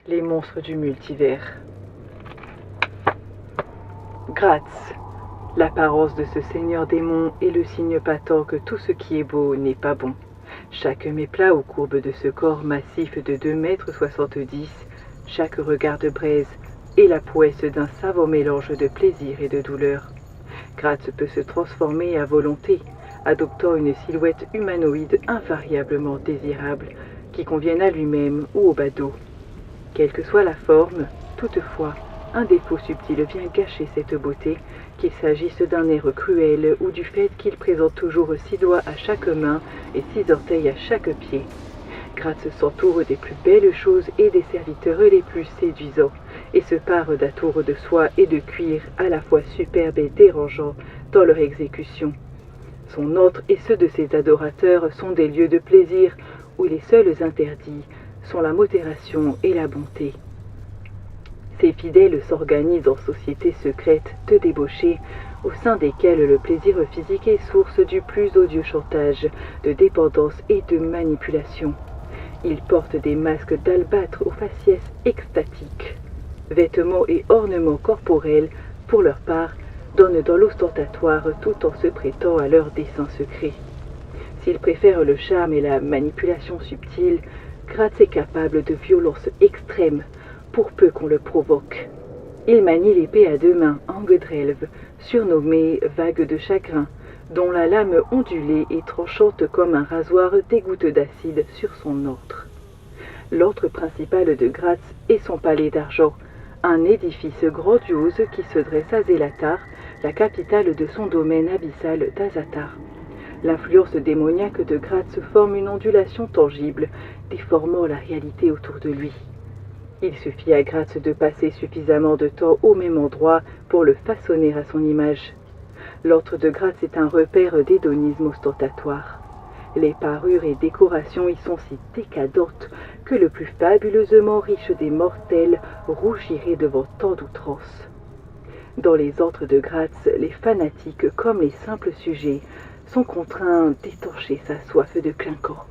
Les monstres du multivers. Gratz, l'apparence de ce seigneur démon est le signe patent que tout ce qui est beau n'est pas bon. Chaque méplat aux courbes de ce corps massif de 2,70 m, chaque regard de braise est la prouesse d'un savant mélange de plaisir et de douleur. Gratz peut se transformer à volonté, adoptant une silhouette humanoïde invariablement désirable, qui convienne à lui-même ou au badaud. Quelle que soit la forme, toutefois, un défaut subtil vient gâcher cette beauté, qu'il s'agisse d'un air cruel ou du fait qu'il présente toujours 6 doigts à chaque main et 6 orteils à chaque pied. Gratz s'entoure des plus belles choses et des serviteurs les plus séduisants, et se pare d'atours de soie et de cuir à la fois superbes et dérangeants dans leur exécution. Son antre et ceux de ses adorateurs sont des lieux de plaisir où les seuls interdits sont la modération et la bonté. Ses fidèles s'organisent en sociétés secrètes de débauchés, au sein desquelles le plaisir physique est source du plus odieux chantage, de dépendance et de manipulation. Ils portent des masques d'albâtre aux faciès extatiques. Vêtements et ornements corporels, pour leur part, donnent dans l'ostentatoire tout en se prêtant à leurs desseins secrets. S'ils préfèrent le charme et la manipulation subtile, Gratz est capable de violence extrême, pour peu qu'on le provoque. Il manie l'épée à 2 mains, Angedrelv, surnommée Vague de chagrin, dont la lame ondulée et tranchante comme un rasoir dégoutte d'acide sur son antre. L'antre principal de Gratz est son palais d'argent, un édifice grandiose qui se dresse à Zelatar, la capitale de son domaine abyssal d'Azatar. L'influence démoniaque de Gratz forme une ondulation tangible, déformant la réalité autour de lui. Il suffit à Gratz de passer suffisamment de temps au même endroit pour le façonner à son image. L'antre de Gratz est un repère d'hédonisme ostentatoire. Les parures et décorations y sont si décadentes que le plus fabuleusement riche des mortels rougirait devant tant d'outrances. Dans les antres de Gratz, les fanatiques comme les simples sujets sont contraints d'étancher sa soif de clinquant.